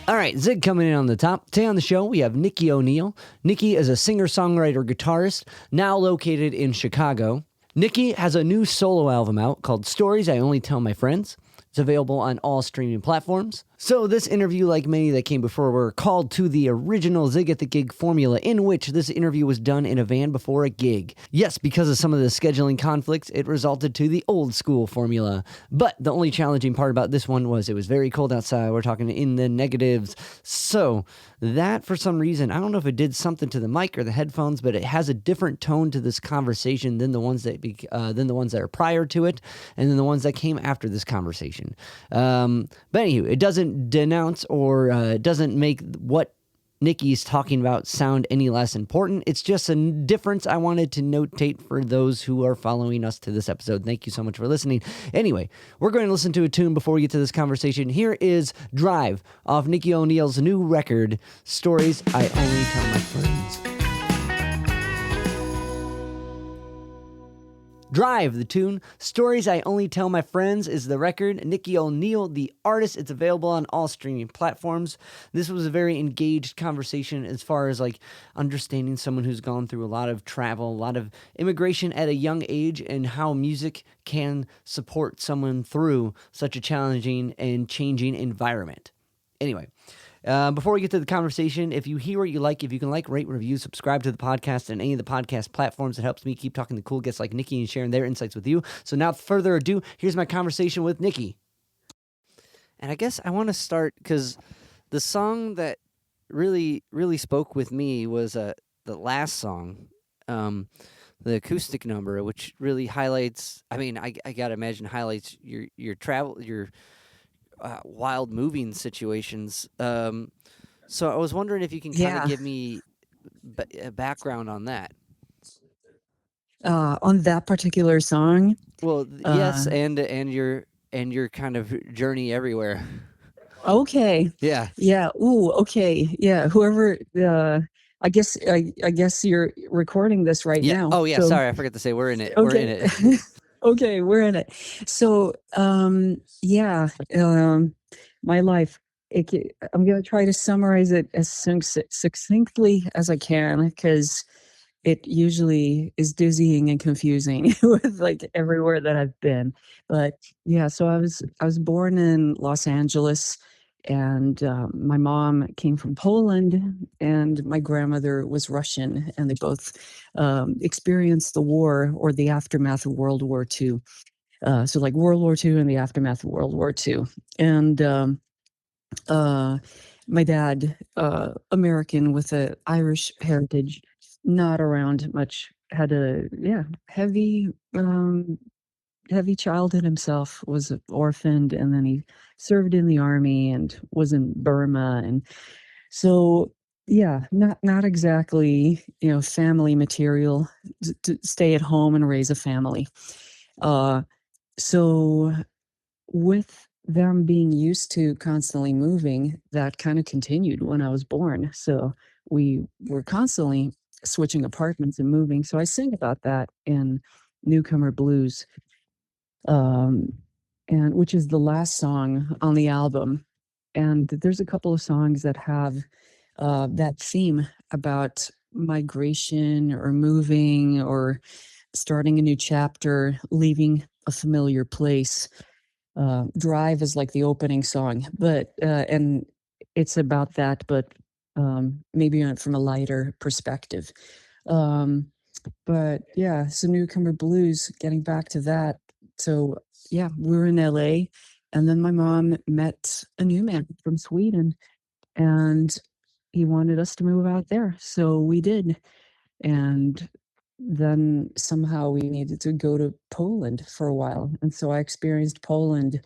All right, Zig coming in on the top. Today on the show, we have Nikki O'Neill. Nikki is a singer-songwriter guitarist, now located in Chicago. Nikki has a new solo album out called Stories I Only Tell My Friends. It's available on all streaming platforms. So this interview, like many that came before, were called to the original Zig At The Gig formula, in which this interview was done in a van before a gig. Yes, because of some of the scheduling conflicts, it resulted to the old school formula. But the only challenging part about this one was it was very cold outside. We're talking in the negatives. So that, for some reason, I don't know if it did something to the mic or the headphones, but it has a different tone to this conversation than the ones that are prior to it, and then the ones that came after this conversation. But anywho, it doesn't denounce or doesn't make what Nikki's talking about sound any less important. It's just a difference I wanted to notate for those who are following us to this episode. Thank you so much for listening. Anyway, we're going to listen to a tune before we get to this conversation. Here is Drive off Nikki O'Neill's new record, Stories I Only Tell My Friends. Drive, the tune. Stories I Only Tell My Friends is the record. Nikki O'Neill, the artist. It's available on all streaming platforms. This was a very engaged conversation as far as like understanding someone who's gone through a lot of travel, a lot of immigration at a young age, and how music can support someone through such a challenging and changing environment. Anyway, before we get to the conversation, if you hear what you like, if you can like, rate, review, subscribe to the podcast and any of the podcast platforms, it helps me keep talking to cool guests like Nikki and sharing their insights with you. So now, without further ado, here's my conversation with Nikki. And I guess I want to start because the song that really, really spoke with me was the last song, the acoustic number, which really highlights. I mean, I gotta imagine highlights your travel, your wild moving situations. So I was wondering if you can kind of give me a background on that. On that particular song? Well, yes, and your kind of journey everywhere. Okay. Yeah. Yeah. Ooh. Okay. Yeah. Whoever. I guess you're recording this right now. Oh yeah. So, sorry, I forgot to say we're in it. Okay. We're in it. Okay, we're in it. So, my life. I'm gonna try to summarize it as succinctly as I can because it usually is dizzying and confusing with like everywhere that I've been. But yeah, so I was born in Los Angeles, and my mom came from Poland, and my grandmother was Russian, and they both experienced the war or the aftermath of World War II. So like World War II and the aftermath of World War II. And my dad, American with an Irish heritage, not around much, had a heavy childhood himself, was orphaned, and then he served in the army and was in Burma. And so not exactly family material to stay at home and raise a family. So with them being used to constantly moving, that kind of continued when I was born. So we were constantly switching apartments and moving. So I sing about that in Newcomer Blues, and which is the last song on the album. And there's a couple of songs that have that theme about migration or moving or starting a new chapter, leaving a familiar place. Drive is like the opening song, but and it's about that, but maybe from a lighter perspective. But yeah, so Newcomer Blues, getting back to that. So yeah, we were in LA, and then my mom met a new man from Sweden, and he wanted us to move out there, so we did. And then somehow we needed to go to Poland for a while. And so I experienced Poland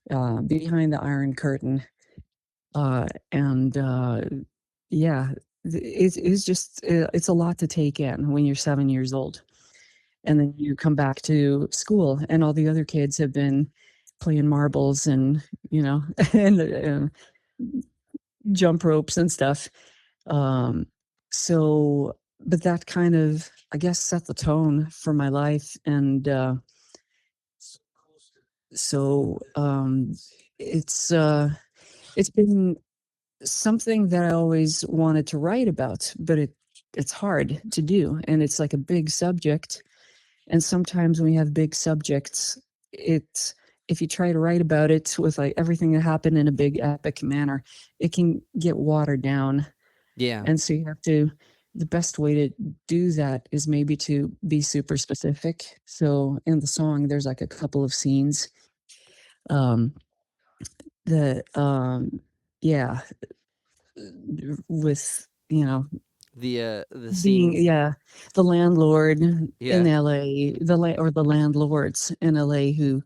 behind the Iron Curtain. It's just, it's a lot to take in when you're 7 years old. And then you come back to school and all the other kids have been playing marbles and, and jump ropes and stuff. But that kind of, I guess, set the tone for my life. And it's been something that I always wanted to write about, but it's hard to do, and it's like a big subject. And sometimes when you have big subjects, it's if you try to write about it with like everything that happened in a big epic manner, it can get watered down. Yeah. And so you have to, the best way to do that is maybe to be super specific. So in the song, there's like a couple of scenes. Um, the yeah, with The being scene. the landlord in Yeah. LA, or the landlords in LA who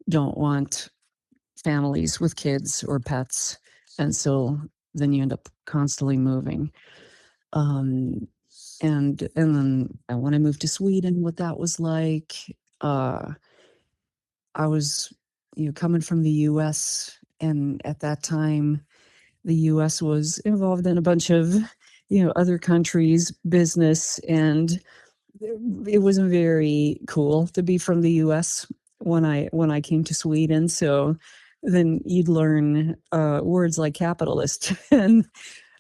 don't want families with kids or pets, and so then you end up constantly moving. Um, and then when I moved to Sweden, what that was like. Uh, I was, coming from the U.S., and at that time, the U.S. was involved in a bunch of, other countries' business, and it wasn't very cool to be from the U.S. when I came to Sweden. So then you'd learn words like capitalist, and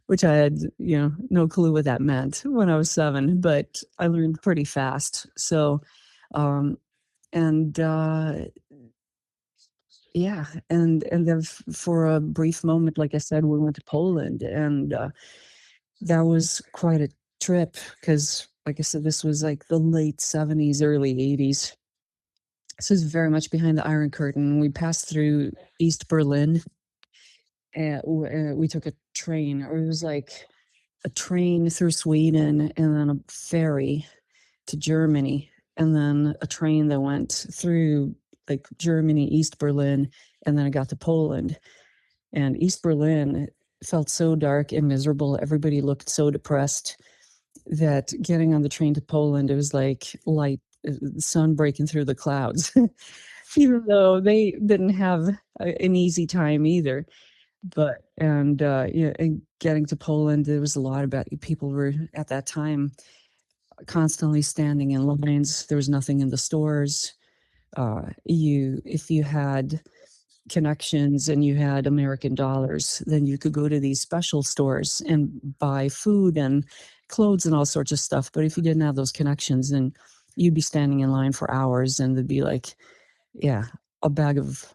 which I had, no clue what that meant when I was 7, but I learned pretty fast. So, um, and yeah, and then for a brief moment, like I said, we went to Poland, and that was quite a trip because, like I said, this was like the late 70s, early 80s. This is very much behind the Iron Curtain. We passed through East Berlin, and we took a train, or it was like a train through Sweden, and then a ferry to Germany, and then a train that went through like Germany, East Berlin, and then I got to Poland. And East Berlin felt so dark and miserable. Everybody looked so depressed that getting on the train to Poland, it was like light, sun breaking through the clouds, even though they didn't have an easy time either. But, and getting to Poland, there was a lot about people were at that time constantly standing in lines. There was nothing in the stores. If you had connections and you had American dollars, then you could go to these special stores and buy food and clothes and all sorts of stuff. But if you didn't have those connections, then you'd be standing in line for hours, and there'd be like, yeah, a bag of,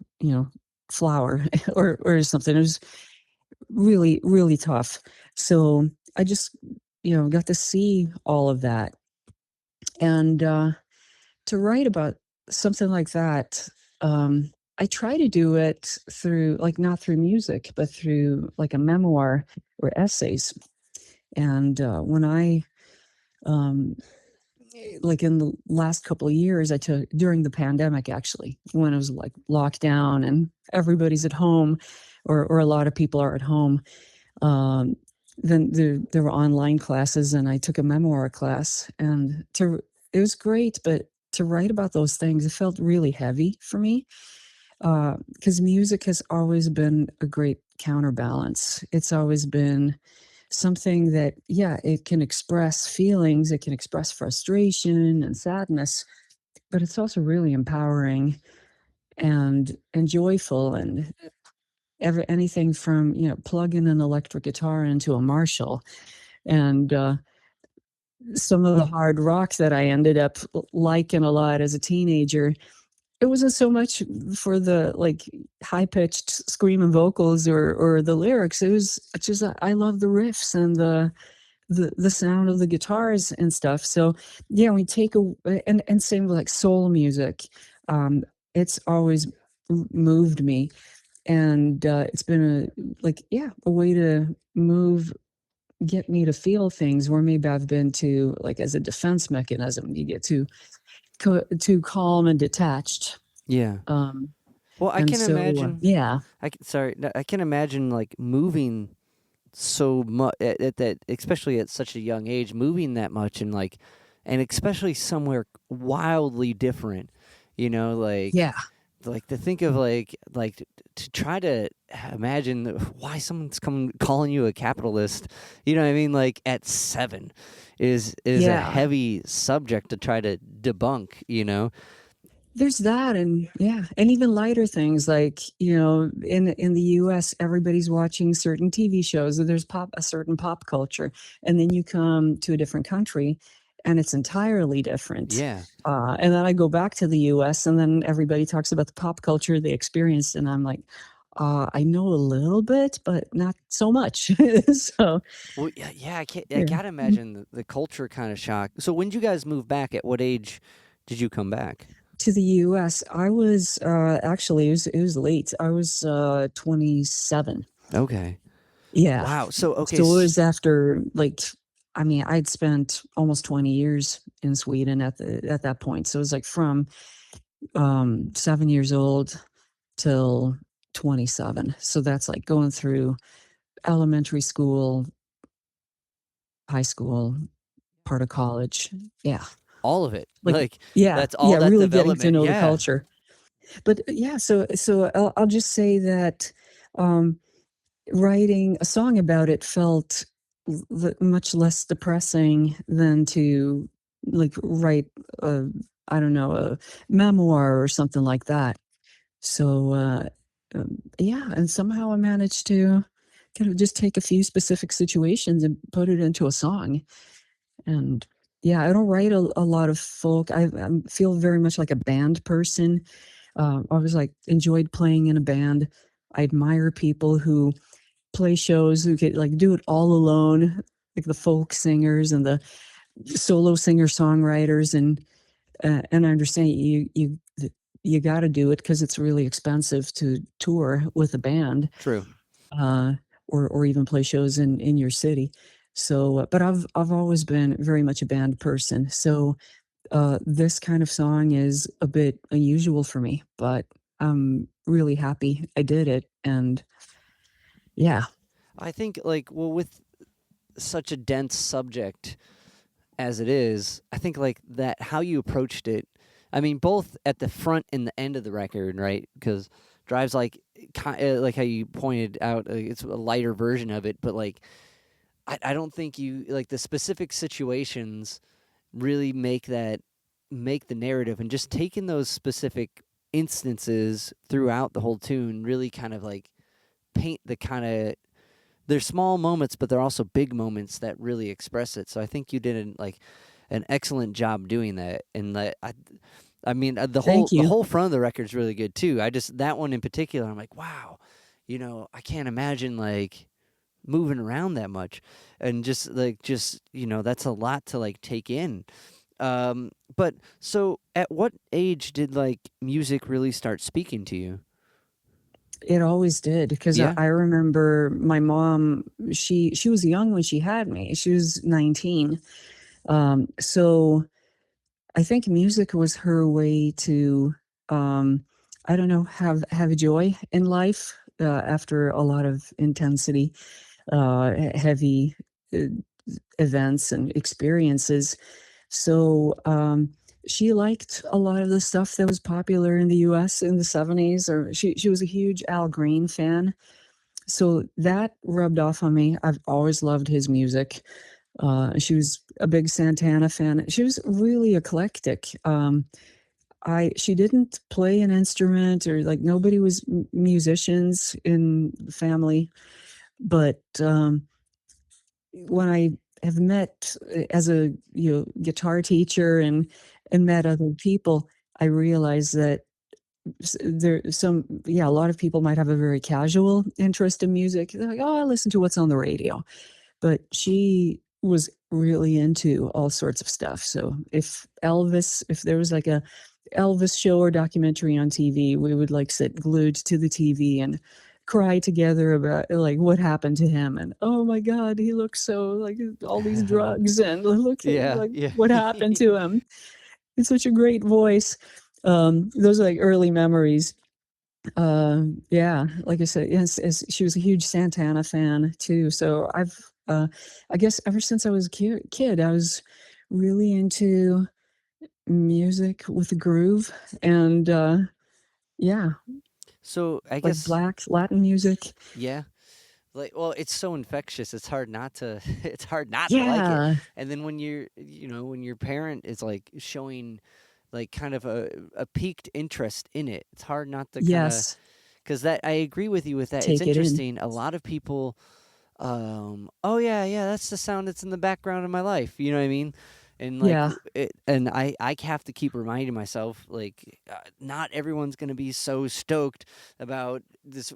flour or something. It was really, really tough. So I just, got to see all of that. And to write about something like that, I try to do it through, like, not through music, but through like a memoir or essays. And when I, um, like in the last couple of years, I took during the pandemic, actually, when it was like lockdown and everybody's at home, or a lot of people are at home. Um, then there were online classes, and I took a memoir class, and it was great, but to write about those things, it felt really heavy for me, because music has always been a great counterbalance. It's always been something that, yeah, it can express feelings, it can express frustration and sadness, but it's also really empowering and joyful, and anything from, plugging an electric guitar into a Marshall, and some of the hard rock that I ended up liking a lot as a teenager, it wasn't so much for the like high pitched screaming vocals or the lyrics. It was just I love the riffs and the sound of the guitars and stuff. So yeah, we take and same with like soul music. Um, it's always moved me, and it's been a way to get me to feel things where maybe I've been too, like, as a defense mechanism. You get too calm and detached. Yeah. Um, Well, I and can so imagine. yeah, Sorry, no, I can imagine like moving so much at that, especially at such a young age, moving that much, and like, and especially somewhere wildly different. You know, yeah, like to think of to try to imagine why someone's calling you a capitalist. You know what I mean? Like at 7 is a yeah, heavy subject to try to debunk. You know, There's that, and yeah, and even lighter things like, in the US, everybody's watching certain TV shows, and there's a certain pop culture, and then you come to a different country, and it's entirely different. Yeah. And then I go back to the US, and then everybody talks about the pop culture they experienced, and I'm like, I know a little bit, but not so much. So, Well, yeah, yeah. I yeah. gotta imagine the culture kind of shock. So when did you guys move back? At what age did you come back? To the US, I was, actually, it was late. I was, 27. Okay. Yeah. Wow. So okay. So it was after, like, I mean, I'd spent almost 20 years in Sweden at that point. So it was like from 7 years old till 27. So that's like going through elementary school, high school, part of college. Yeah. All of it. Like, Like yeah, that's all yeah, that really getting to development. know the Yeah. culture. But yeah, so I'll just say that um writing a song about it felt much less depressing than to like write a, I don't know, a memoir or something like that. So yeah, and somehow I managed to kind of just take a few specific situations and put it into a song. And yeah, I don't write a lot of folk. I feel very much like a band person. I was like enjoyed playing in a band. I admire people who play shows who could like do it all alone, like the folk singers and the solo singer-songwriters, and I understand you got to do it because it's really expensive to tour with a band, True. uh, or even play shows in your city. So, but I've always been very much a band person. So this kind of song is a bit unusual for me, but I'm really happy I did it, and yeah. I think like well with such a dense subject as it is, I think like that how you approached it. I mean, both at the front and the end of the record, right? Because drives like how you pointed out, it's a lighter version of it, but like I don't think you like the specific situations really make the narrative, and just taking those specific instances throughout the whole tune really kind of like paint the kind of they're small moments, but they're also big moments that really express it. So I think you did an excellent job doing that. And I mean, Thank the you. whole front of the record's really good too. I just that one in particular, I'm like, wow, I can't imagine like moving around that much, and just that's a lot to like take in. But so at what age did like music really start speaking to you? It always did because I Yeah. I remember my mom, she was young when she had me. She was 19. So I think music was her way to, um, I don't know, have joy in life, after a lot of intensity, heavy, uh, events and experiences. So, she liked a lot of the stuff that was popular in the US in the '70s, or she was a huge Al Green fan. So that rubbed off on me. I've always loved his music. She was a big Santana fan. She was really eclectic. She didn't play an instrument, or like nobody was musicians in the family, but when I have met as a guitar teacher and met other people, I realized that there some yeah, a lot of people might have a very casual interest in music. They're like, oh, I listen to what's on the radio, but she was really into all sorts of stuff. So if there was like a Elvis show or documentary on TV, we would like sit glued to the TV and cry together about like what happened to him, and oh my god, he looks so like all these drugs, and look at Yeah, like yeah. what happened to him. It's such a great voice. Those are like early memories. Yeah, like I said, yes, she was a huge Santana fan too. So I guess ever since I was a kid, I was really into music with a groove, and yeah, So I like guess black Latin music. yeah. Like, well, it's so infectious. It's hard not to. It's hard not to like it. Yeah, And then when when your parent is like showing like kind of a piqued interest in it. It's hard not to kind of, Yes. because that I agree with you with that. It's Take it in. interesting. A lot of people, oh yeah, yeah, that's the sound that's in the background of my life. You know what I mean? And like Yeah. and I have to keep reminding myself like not everyone's gonna be so stoked about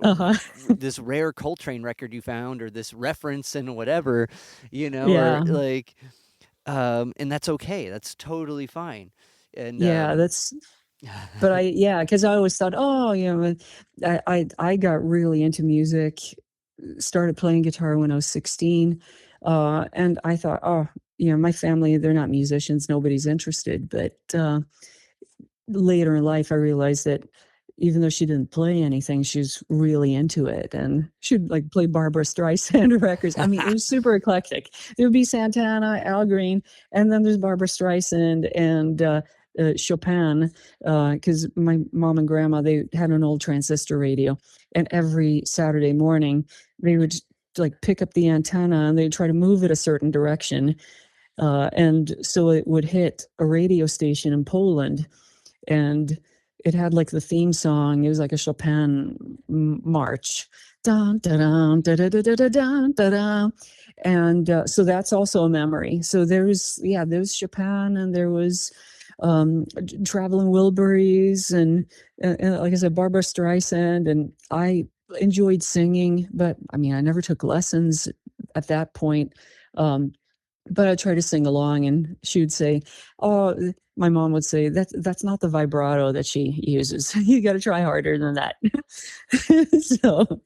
Uh-huh. this rare Coltrane record you found or this reference and whatever, or Yeah. like and that's okay. That's totally fine. And Yeah, that's but yeah, because I always thought, oh, I got really into music, started playing guitar when I was 16, and I thought, oh, my family, they're not musicians, nobody's interested. But later in life, I realized that even though she didn't play anything, she was really into it, and she'd like play Barbara Streisand records. I mean, it was super eclectic. There would be Santana, Al Green, and then there's Barbara Streisand and Chopin, because my mom and grandma, they had an old transistor radio, and every Saturday morning they would like pick up the antenna and they'd try to move it a certain direction, and so it would hit a radio station in Poland, and it had like the theme song. It was like a Chopin march. Dun, da, dun, da, da, da, da, da, dun, da, da. And so that's also a memory. So there's Chopin, and there was Traveling Wilburys, and like I said, Barbara Streisand. And I enjoyed singing, but I mean, I never took lessons at that point. Um, but I try to sing along, and she would say, "Oh," my mom would say, "That's not the vibrato that she uses. You got to try harder than that." So,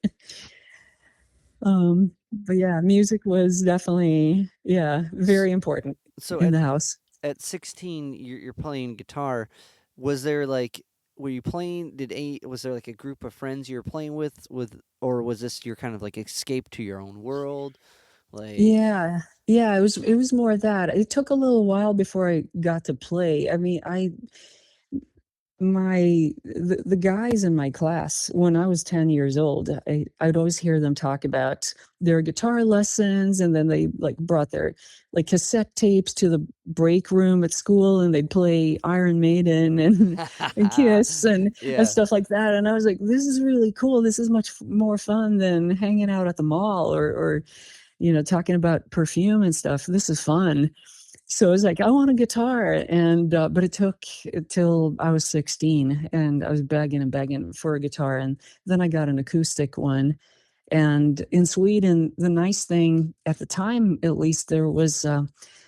but yeah, music was definitely, yeah, very important so in the house. at 16 you're playing guitar. Was there like were you playing did a was there like a group of friends you were playing with, or was this your kind of like escape to your own world, like Yeah, yeah, it was more of that. It took a little while before I got to play. I mean, the guys in my class when I was 10 years old, I'd always hear them talk about their guitar lessons, and then they like brought their like cassette tapes to the break room at school, and they'd play Iron Maiden and Kiss and yeah. stuff like that. And I was like, this is really cool. This is much more fun than hanging out at the mall, or talking about perfume and stuff. This is fun. So I was like, I want a guitar. And but it took till I was 16, and I was begging and begging for a guitar. And then I got an acoustic one. And in Sweden, the nice thing at the time, at least, there was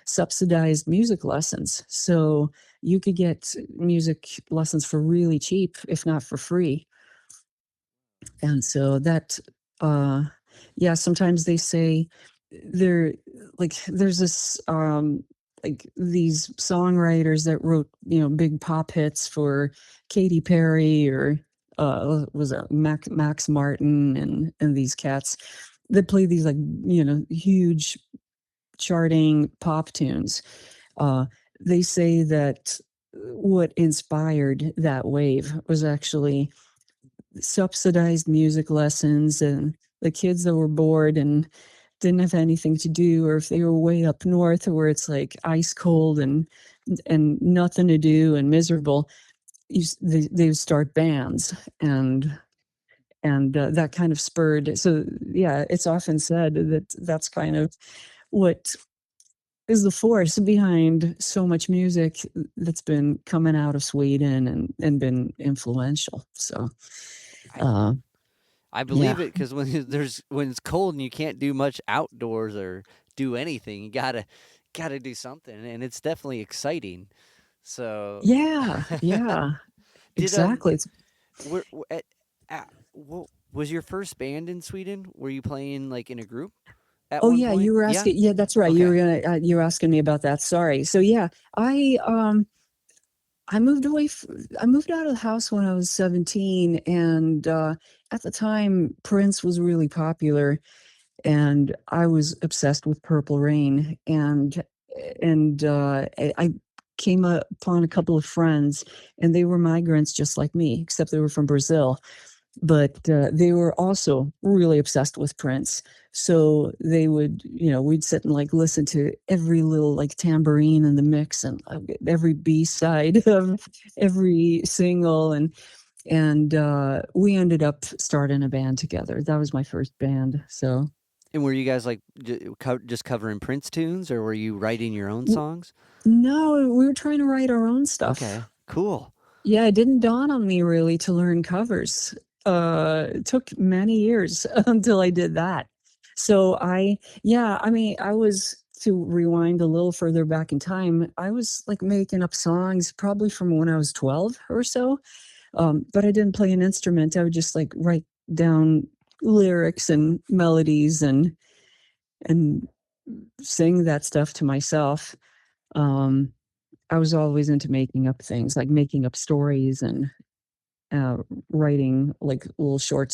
subsidized music lessons. So you could get music lessons for really cheap, if not for free. And so that, uh, yeah, sometimes they say there, like, there's this, like these songwriters that wrote, big pop hits for Katy Perry, or was it Max Martin, and these cats that play these like, huge charting pop tunes. Uh, they say that what inspired that wave was actually subsidized music lessons, and the kids that were bored and didn't have anything to do, or if they were way up north where it's like ice cold and nothing to do and miserable, they would start bands, and that kind of spurred. So yeah, it's often said that that's kind of what is the force behind so much music that's been coming out of Sweden and been influential. So I uh I yeah. believe it because when it's cold and you can't do much outdoors or do anything, you gotta do something, and it's definitely exciting. So, Yeah, yeah, did exactly. It's was your first band in Sweden? Were you playing like in a group at Oh, one yeah, point? you were Yeah. asking, yeah, that's right, Okay. you were asking me about that, sorry. So, yeah, I moved away f I moved out of the house when I was 17, and, at the time, Prince was really popular, and I was obsessed with Purple Rain, and I came upon a couple of friends, and they were migrants just like me, except they were from Brazil. but they were also really obsessed with Prince. So they would, we'd sit and like listen to every little like tambourine in the mix and every B side of every single, and we ended up starting a band together. That was my first band. So And were you guys like just covering Prince tunes, or were you writing your own w- songs? no, we were trying to write our own stuff. Okay, cool. Yeah, it didn't dawn on me really to learn covers. It took many years until I did that. So I mean, I was, to rewind a little further back in time, I was like making up songs probably from when I was 12 or so. But I didn't play an instrument. I would just like write down lyrics and melodies and sing that stuff to myself. Um, I was always into making up things, like making up stories and uh, writing like little short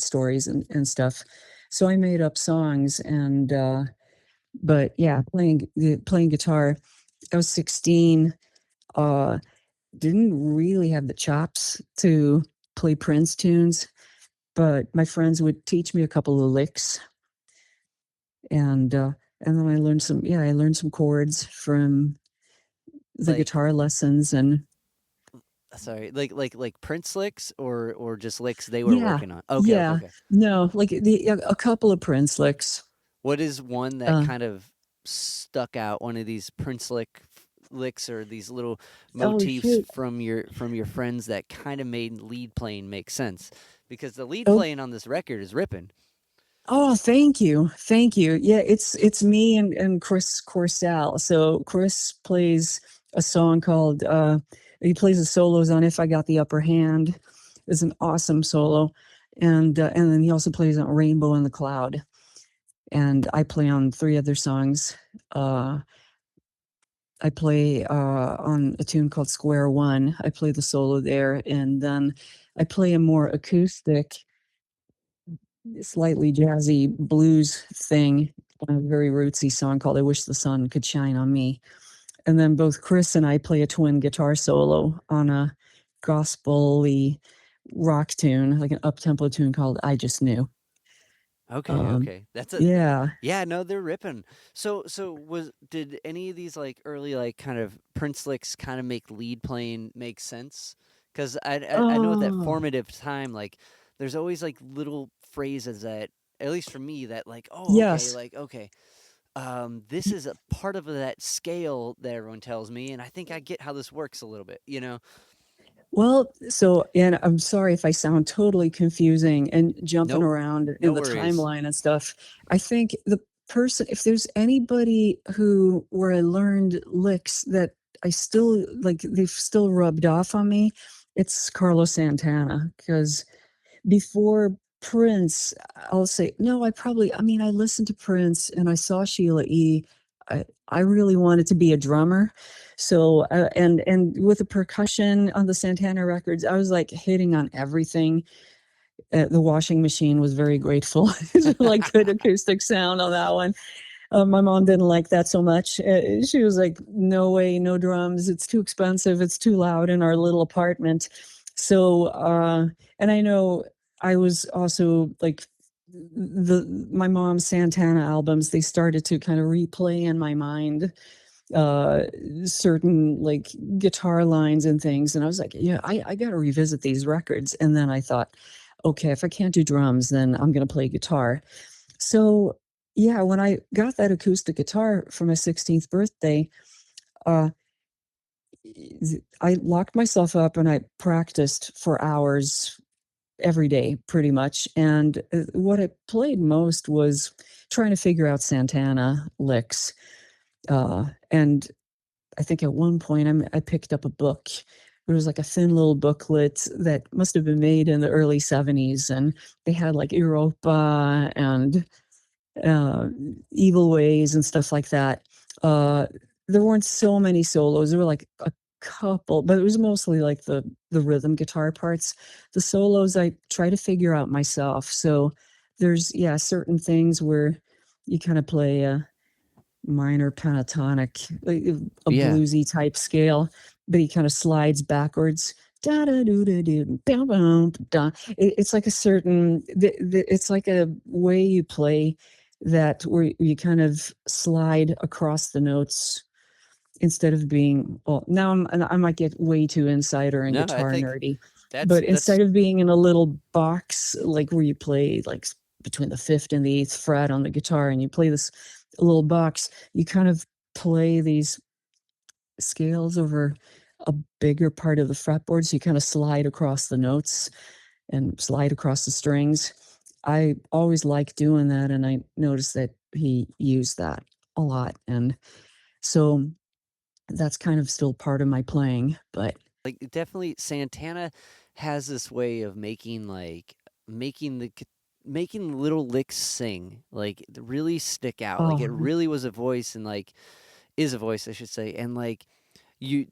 stories and stuff. So I made up songs and but yeah, playing guitar. I was 16. Uh, didn't really have the chops to play Prince tunes, but my friends would teach me a couple of licks, and then I learned some chords from the Like, guitar lessons. And sorry, like Prince licks, or just licks they were yeah, working on. Okay, okay, yeah, okay. no, like a couple of Prince licks. What is one that Uh, kind of stuck out? One of these Prince licks, or these little oh motifs shoot. from your friends that kind of made lead playing make sense? Because the lead Oh, playing on this record is ripping. oh, thank you. Thank you. Yeah, it's me and Chris Corsell. So Chris plays a song called he plays the solos on If I Got the Upper Hand. It's an awesome solo. And then he also plays on Rainbow in the Cloud. And I play on three other songs. Uh I play on a tune called Square One. I play the solo there, and then I play a more acoustic, slightly jazzy blues thing, a very rootsy song called I Wish the Sun Could Shine on Me. And then both Chris and I play a twin guitar solo on a gospel-y rock tune, like an up-tempo tune called I Just Knew. Okay, Um, okay. That's a yeah. yeah, no, they're ripping. So did any of these like early like kind of Prince licks kind of make lead playing make sense? Because I know at that Oh, formative time, like there's always like little phrases that, at least for me, that like, oh, okay, yes. like okay, this is a part of that scale that everyone tells me, and I think I get how this works a little bit, you know? Well, so, and I'm sorry if I sound totally confusing and jumping Nope, around in no the worries. timeline and stuff. I think the person, if there's anybody who, where I learned licks that I still like, they've still rubbed off on me, it's Carlos Santana. Because before Prince, I'll say, no, I mean, I listened to Prince and I saw Sheila E. I really wanted to be a drummer. So, and with the percussion on the Santana records, I was like hitting on everything. The washing machine was very grateful. It's like good acoustic sound on that one. My mom didn't like that so much. She was like, "No way, no drums. It's too expensive. It's too loud in our little apartment." So, and I know I was also like my mom's Santana albums. They started to kind of replay in my mind uh certain like guitar lines and things, and I was like, yeah, I got to revisit these records. And then I thought, okay, if I can't do drums, then I'm going to play guitar. So, yeah, when I got that acoustic guitar for my 16th birthday, uh, I locked myself up and I practiced for hours every day, pretty much. And what I played most was trying to figure out Santana licks. And I think at one point I picked up a book. It was like a thin little booklet that must have been made in the early 70s. And they had like Europa and uh, Evil Ways and stuff like that. Uh, there weren't so many solos. There were like a couple, but it was mostly like the rhythm guitar parts. The solos I try to figure out myself. So there's, yeah, certain things where you kind of play a minor pentatonic, like a Yeah. bluesy type scale, but he kind of slides backwards da da do da do da da. It's like a certain. It's like a way you play that where you kind of slide across the notes instead of being. Well, now I might get way too insider and No, I guitar think nerdy, that's but instead of being in a little box like where you play like between the fifth and the eighth fret on the guitar, and you play this little box, you kind of play these scales over a bigger part of the fretboard, so you kind of slide across the notes and slide across the strings. I always like doing that, and I noticed that he used that a lot, and so that's kind of still part of my playing. But like definitely Santana has this way of making the making little licks sing, like really stick out. Like it oh really was a voice and like is a voice, I should say. And like you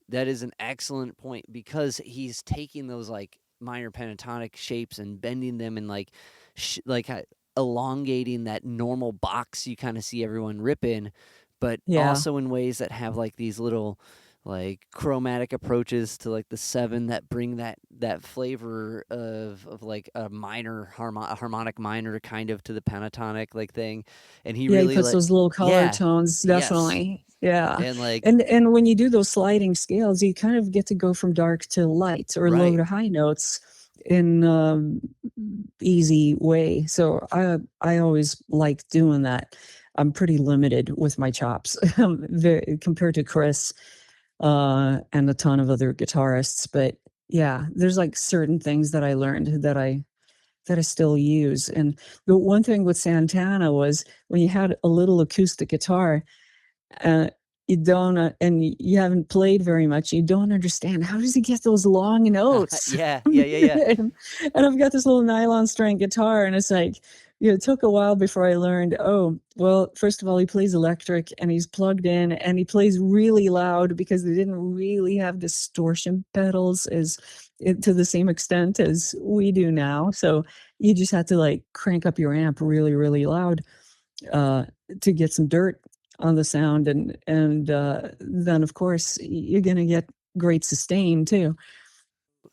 that is an excellent point because he's taking those like minor pentatonic shapes and bending them and like elongating that normal box you kind of see everyone rip in, but yeah, also in ways that have like these little like chromatic approaches to like the seven that bring that flavor of like a harmonic minor kind of to the pentatonic like thing, and he yeah, he really puts like those little color yeah tones, yes definitely. Yeah. and like And when you do those sliding scales, you kind of get to go from dark to light or low right. to high notes in easy way. So I always like doing that. I'm pretty limited with my chops compared to Chris and a ton of other guitarists. But yeah, there's like certain things that I learned that I still use. And the one thing with Santana was when you had a little acoustic guitar, uh, you don't, and you haven't played very much, you don't understand how does he get those long notes. Yeah. and I've got this little nylon string guitar, and it's like, it took a while before I learned. Oh, well, first of all, he plays electric, and he's plugged in, and he plays really loud because they didn't really have distortion pedals to the same extent as we do now. So you just had to like crank up your amp really, really loud uh, to get some dirt on the sound, and then of course you're gonna get great sustain too.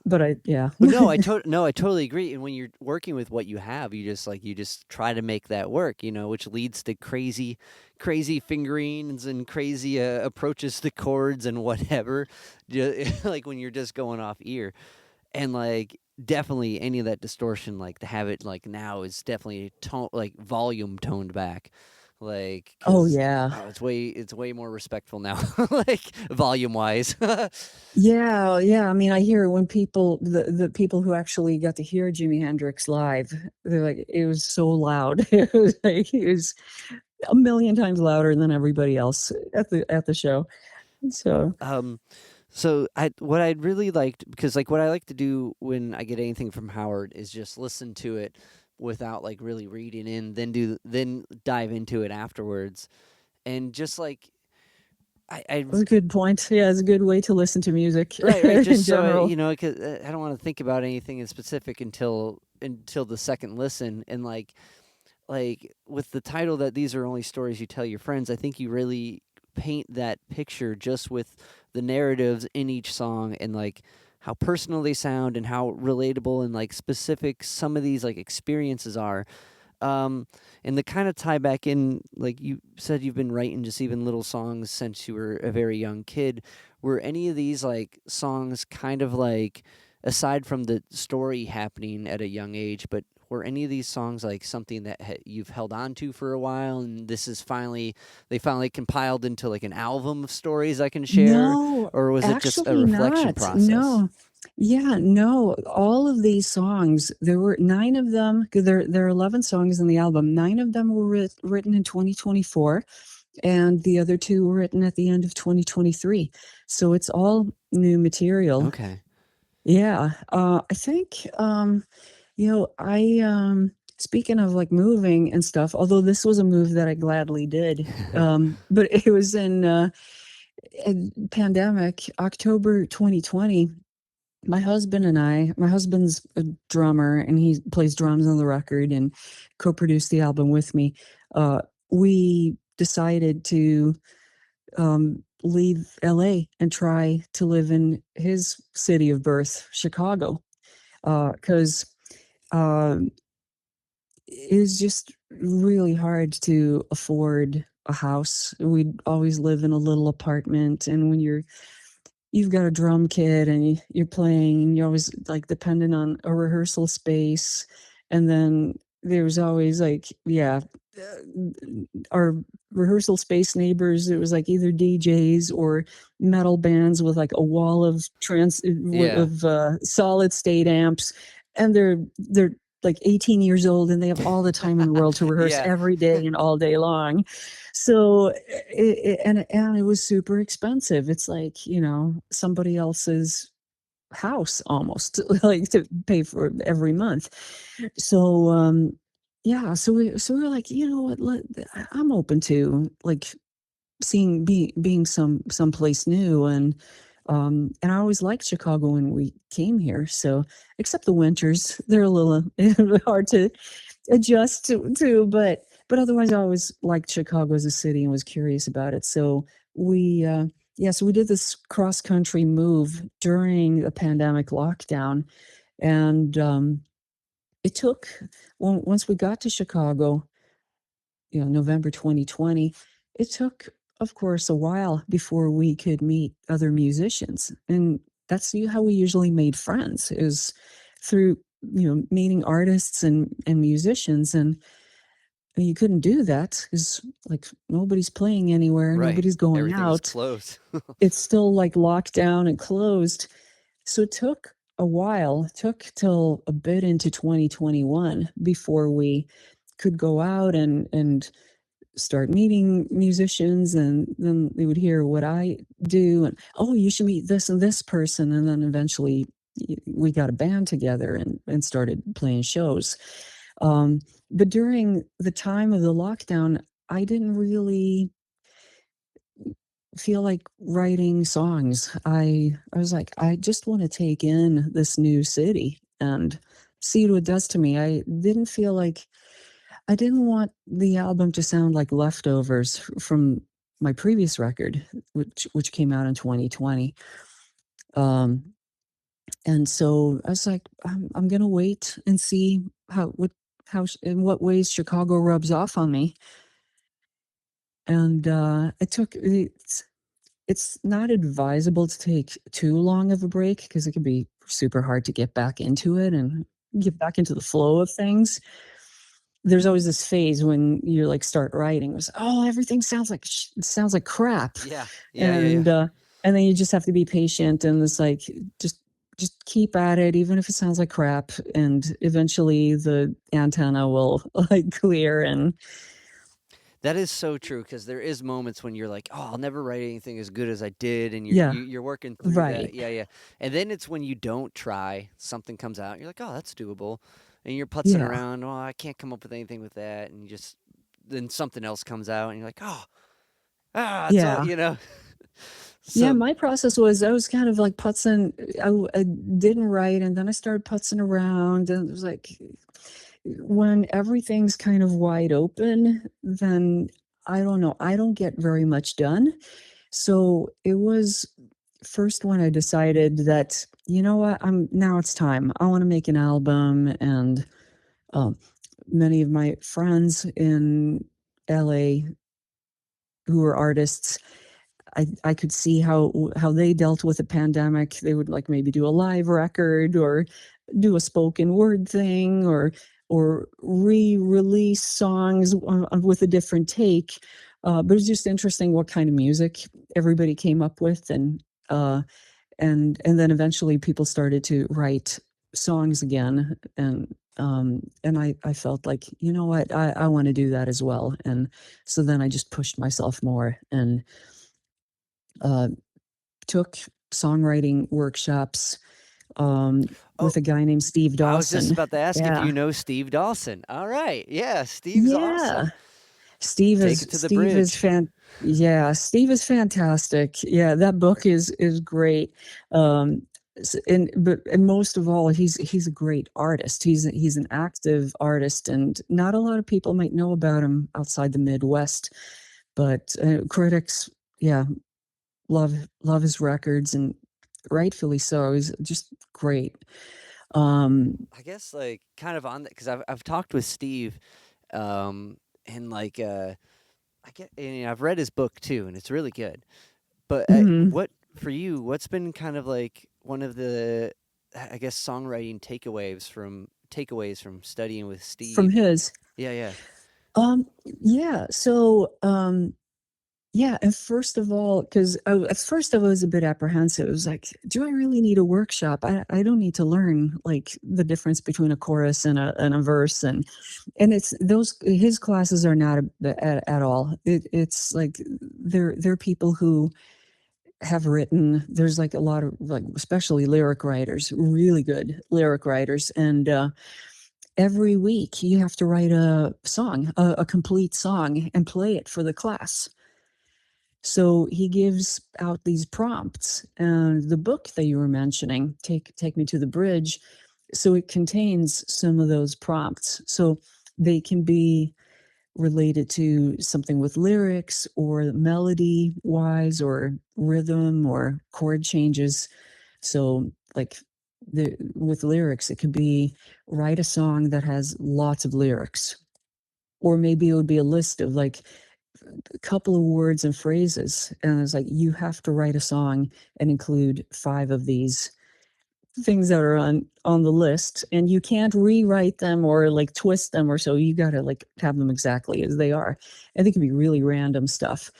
But yeah. But no, I totally agree. And when you're working with what you have, you just try to make that work, which leads to crazy fingerings and crazy approaches to chords and whatever. Like when you're just going off ear, and like definitely any of that distortion, like to have it like now is definitely like volume toned back. Like, Oh cause yeah. oh, it's way more respectful now, like volume wise. Yeah, yeah. I mean, I hear when the people who actually got to hear Jimi Hendrix live, they're like, it was so loud. It was like it was a million times louder than everybody else at the show. So Um, so what I'd really liked, because like what I like to do when I get anything from Howard is just listen to it without like really reading in, then dive into it afterwards, and just like I that's a good point. Yeah, it's a good way to listen to music right, in just so general. cause I don't want to think about anything in specific until the second listen, and like with the title that these are only stories you tell your friends, I think you really paint that picture just with the narratives in each song and like how personal they sound and how relatable and like specific some of these like experiences are. Um, and the kind of tie back in, like you said, you've been writing just even little songs since you were a very young kid. Were any of these like songs kind of like, aside from the story happening at a young age, but were any of these songs like something that you've held on to for a while, and they finally compiled into like an album of stories I can share, No, or was it just a actually reflection not. process? No. Yeah, no. All of these songs, there were nine of them. 'Cause there are 11 songs in the album. Nine of them were written in 2024, and the other two were written at the end of 2023. So it's all new material. Okay. Yeah. I think, I, speaking of like moving and stuff, although this was a move that I gladly did, but it was in pandemic, October 2020. My husband's a drummer, and he plays drums on the record and co-produced the album with me. We decided to leave LA and try to live in his city of birth, Chicago, because it was just really hard to afford a house. We'd always live in a little apartment, and when you've got a drum kit and you're playing, and you're always like dependent on a rehearsal space, and then there's always like, yeah, our rehearsal space neighbors, it was like either DJs or metal bands with like a wall of Yeah. solid state amps, and they're like 18 years old, and they have all the time in the world to rehearse Yeah. every day and all day long. So and it was super expensive. It's like, somebody else's house almost, like, to pay for every month. So yeah, so we were like, you know what, I'm open to like being someplace new. And I always liked Chicago when we came here. So except the winters, they're a little hard to adjust to, but otherwise I always liked Chicago as a city and was curious about it. So we so we did this cross country move during a pandemic lockdown. And it took, once we got to Chicago, November 2020, it took, of course, a while before we could meet other musicians. And that's how we usually made friends, is through, meeting artists and musicians. And you couldn't do that because, like, nobody's playing anywhere, Right. nobody's going Everything was out. closed. It's still like locked down and closed. So it took a while. It took till a bit into 2021 before we could go out and start meeting musicians, and then they would hear what I do, and, oh, you should meet this and this person. And then eventually we got a band together and started playing shows. But during the time of the lockdown, I didn't really feel like writing songs. I was like, I just want to take in this new city and see what it does to me. I didn't want the album to sound like leftovers from my previous record, which came out in 2020. Um, and so I was like, I'm gonna wait and see in what ways Chicago rubs off on me. And it's not advisable to take too long of a break because it can be super hard to get back into it and get back into the flow of things. There's always this phase when you like start writing. It's, oh, everything sounds like crap, Yeah. Yeah. Yeah. Yeah. and then you just have to be patient, and it's like just just keep at it, even if it sounds like crap, and eventually the antenna will like clear. And That is so true because there is moments when you're like, "Oh, I'll never write anything as good as I did," and yeah, you're working through that. right, Yeah, yeah. And then it's when you don't try, something comes out, you're like, "Oh, that's doable," and you're putzing yeah, around. Oh, I can't come up with anything with that, and you just then something else comes out, and you're like, "Oh, it's all," yeah. Yeah, So my process was I was kind of like putzing. I didn't write, and then I started putzing around, and it was like when everything's kind of wide open, then I don't know. I don't get very much done. So it was first when I decided that, you know what, now it's time. I want to make an album, and um, many of my friends in LA who are artists, I could see how they dealt with the pandemic. They would like maybe do a live record or do a spoken word thing, or re-release songs with a different take. But it's just interesting what kind of music everybody came up with. And then eventually people started to write songs again. And I felt like, you know what, I want to do that as well. And so then I just pushed myself more and uh, took songwriting workshops with oh, a guy named Steve I was just Dawson. about to ask if Yeah. you know Steve Dawson. All right. Yeah, Steve's Yeah. awesome. Take it to the Steve is bridge. Steve is fantastic. Yeah, that book is great. Um and most of all, he's a great artist. He's an active artist, and not a lot of people might know about him outside the Midwest. But critics, yeah, love love his records, and rightfully so. He's just great. I guess like kind of on that because I've talked with Steve, and like I get I've read his book too, and it's really good. But Mhm. what for you? What's been kind of like one of the I guess songwriting takeaways from studying with From Steve? his. Yeah, yeah. Yeah. So, yeah, and first of all, because at first I was a bit apprehensive. It was like, do I really need a workshop? I don't need to learn like the difference between a chorus and a verse, and it's those his classes are not at all. It's like they're people who have written. There's like a lot of like especially lyric writers, really good lyric writers, and every week you have to write a song, a complete song, and play it for the class. So he gives out these prompts, and the book that you were mentioning, Take Me to the Bridge, so it contains some of those prompts. So they can be related to something with lyrics or melody wise or rhythm or chord changes. So like with lyrics, it could be write a song that has lots of lyrics. Or maybe it would be a list of like a couple of words and phrases. And it's like, you have to write a song and include 5 of these things that are on the list, and you can't rewrite them or like twist them or so. You got to like have them exactly as they are. And they can be really random stuff.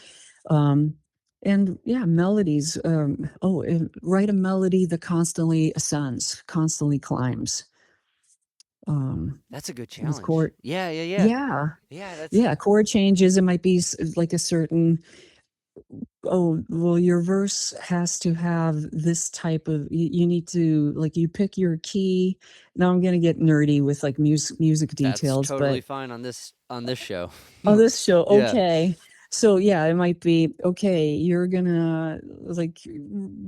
Um, and yeah, melodies. Write a melody that constantly ascends, constantly climbs. That's a good With challenge. chord, Yeah, yeah, yeah. yeah, Yeah, that's yeah, chord changes. It might be like a certain, oh, well, your verse has to have this type of, you need to, like, you pick your key. Now I'm gonna get nerdy with, like, music that's details, totally but fine on this show. oh, this show, Yeah. okay. So, yeah, it might be, okay, you're gonna, like,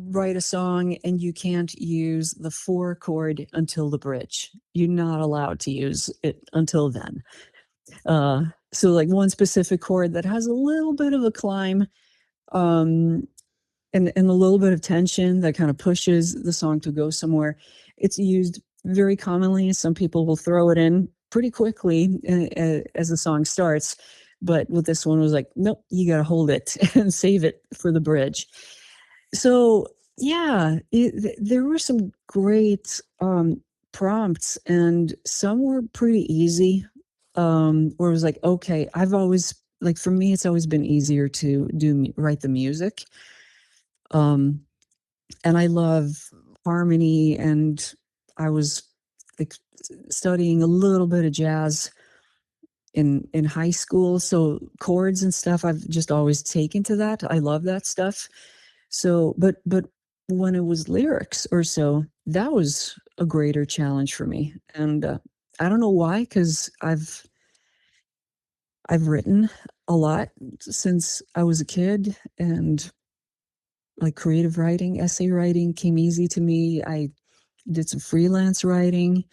write a song, and you can't use the 4 chord until the bridge. You're not allowed to use it until then. So, like, one specific chord that has a little bit of a climb, um and a little bit of tension that kind of pushes the song to go somewhere. It's used very commonly. Some people will throw it in pretty quickly as the song starts, but with this one was like, nope, you got to hold it and save it for the bridge. So yeah, there were some great prompts, and some were pretty easy. Where it was like, okay, I've always like for me, it's always been easier to write the music. Um, and I love harmony, and I was like studying a little bit of jazz in high school, so chords and stuff I've just always taken to that. I love that stuff. So, but when it was lyrics or so, that was a greater challenge for me. And I don't know why, because I've written a lot since I was a kid, and like creative writing, essay writing came easy to me. I did some freelance writing.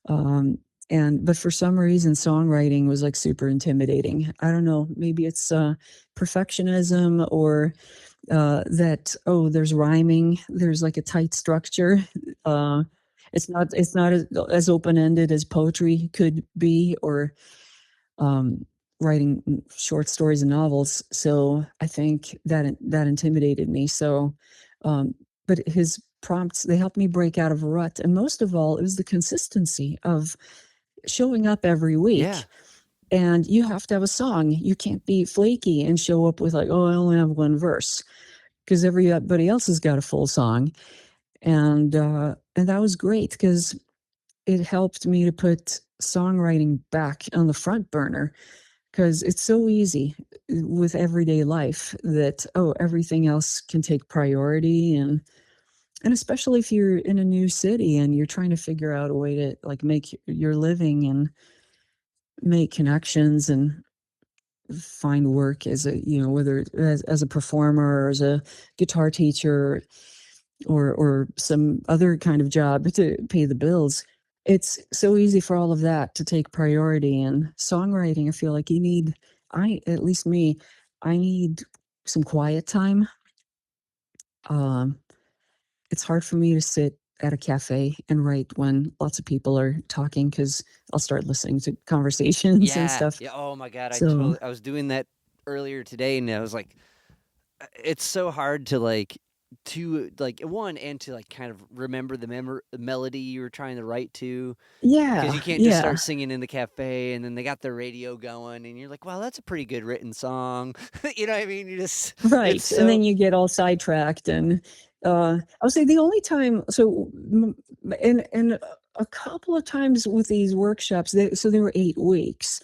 Um, and but for some reason, songwriting was like super intimidating. I don't know, maybe it's perfectionism, or that, oh, there's rhyming, there's like a tight structure. Uh, it's not as open-ended as poetry could be, or um, writing short stories and novels. So I think that intimidated me. So, um, but his prompts, they helped me break out of a rut. And most of all, it was the consistency of showing up every Yeah. week. And you have to have a song. You can't be flaky and show up with like, oh, I only have one verse, because everybody else has got a full song. And that was great, because it helped me to put songwriting back on the front burner, because it's so easy with everyday life that, oh, everything else can take priority. And especially if you're in a new city and you're trying to figure out a way to like make your living and make connections and find work as a, whether as a performer or as a guitar teacher, or some other kind of job to pay the bills. It's so easy for all of that to take priority. And songwriting, I feel like you need, at least me, I need some quiet time. Um, it's hard for me to sit at a cafe and write when lots of people are talking because I'll start listening to conversations and Yeah, stuff. yeah. Oh my God, So I was doing that earlier today, and I was like, it's so hard to like one and to like kind of remember the melody you were trying to write to, because yeah, you can't just yeah, start singing in the cafe and then they got the radio going and you're like, wow, that's a pretty good written song. You know what I mean? You just it's right. And so then you get all sidetracked. And I'll say the only time, and a couple of times with these workshops, so they were 8 weeks.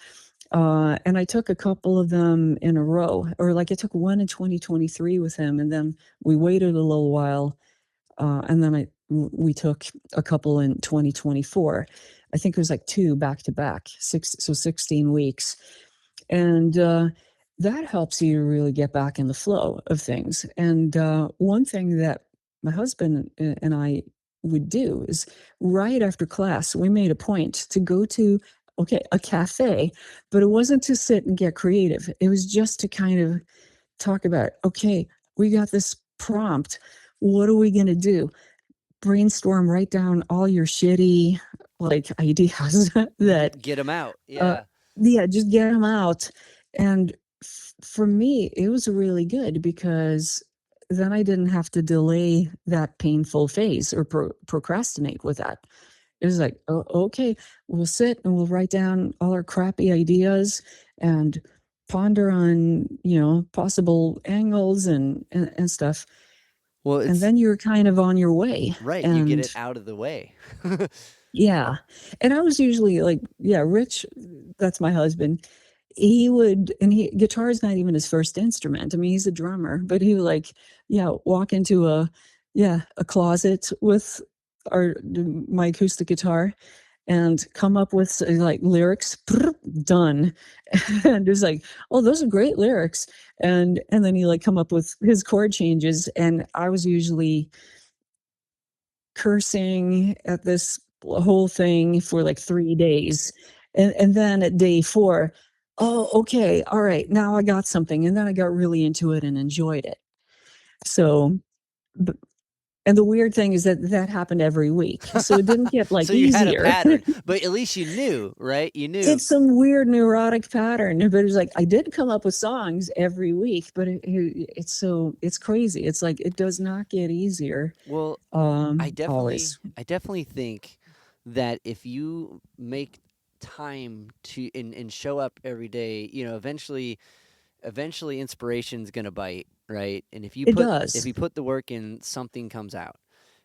And I took a couple of them in a row, or like I took one in 2023 with him, and then we waited a little while, and then we took a couple in 2024. I think it was like two back to back, 16 weeks, and that helps you really get back in the flow of things. And one thing that my husband and I would do is right after class, we made a point to go to a cafe, but it wasn't to sit and get creative. It was just to kind of talk about, okay, we got this prompt. What are we going to do? Brainstorm, write down all your shitty like ideas that get them out. uh, Yeah. yeah, just get them out. And for me, it was really good because then I didn't have to delay that painful phase or procrastinate with that. It was like, oh, okay, we'll sit and we'll write down all our crappy ideas and ponder on, possible angles and stuff. Well, And it's then you're kind of on your way. right. You get And it out of the way. yeah. And I was usually like, yeah, Rich, that's my husband. Guitar is not even his first instrument. I mean, he's a drummer, but he would like, yeah, walk into a closet with my acoustic guitar and come up with like lyrics, done. And it's like, oh, those are great lyrics. And then he like come up with his chord changes. And I was usually cursing at this whole thing for like 3 days. And then at day 4, oh, okay, all right, now I got something. And then I got really into it and enjoyed it. So, b and the weird thing is that that happened every week. So it didn't get like So you had a easier. pattern, but at least you knew, right? You knew. It's some weird neurotic pattern, but it's like I did come up with songs every week, but it's crazy. It's like it does not get easier. Well, Always. I definitely think that if you make time to and show up every day, eventually inspiration's gonna bite, right? And It does. if you put the work in, something comes out.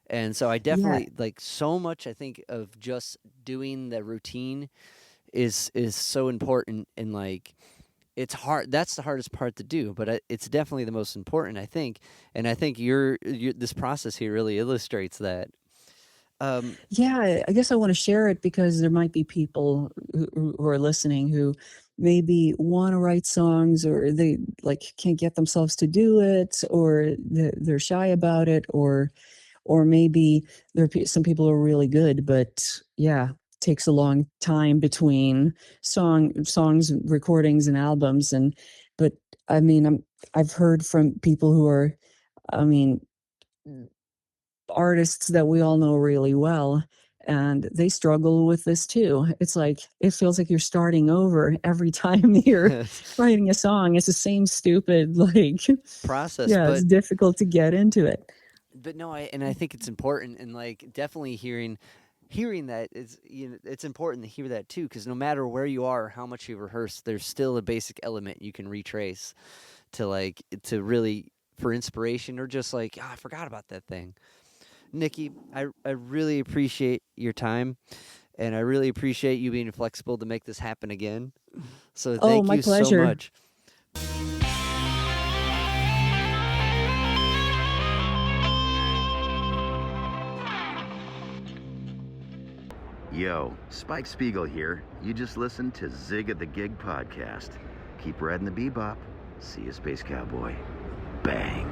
And so I Yeah. definitely like so much. I think of just doing the routine is so important, and like it's hard. That's the hardest part to do, but it's definitely the most important, I think. And I think this process here really illustrates that. Yeah, I guess I want to share it because there might be people who are listening who maybe want to write songs, or they like can't get themselves to do it, or they're shy about it, or maybe some people are really good, but yeah, takes a long time between songs, recordings, and albums. But I mean, I've heard from people who are, I mean, artists that we all know really well, and they struggle with this too. It's like it feels like you're starting over every time you're writing a song. It's the same stupid like process, yeah, it's difficult to get into it. but no, I think it's important, and like definitely hearing that is, it's important to hear that too, because no matter where you are, how much you rehearse, there's still a basic element you can retrace to really for inspiration, or just like, oh, I forgot about that thing. Nikki, I really appreciate your time, and I really appreciate you being flexible to make this happen again. So Oh, thank my you so pleasure. much. Yo, Spike Spiegel here. You just listened to Zig at the Gig podcast. Keep riding the bebop. See you, Space Cowboy. Bang.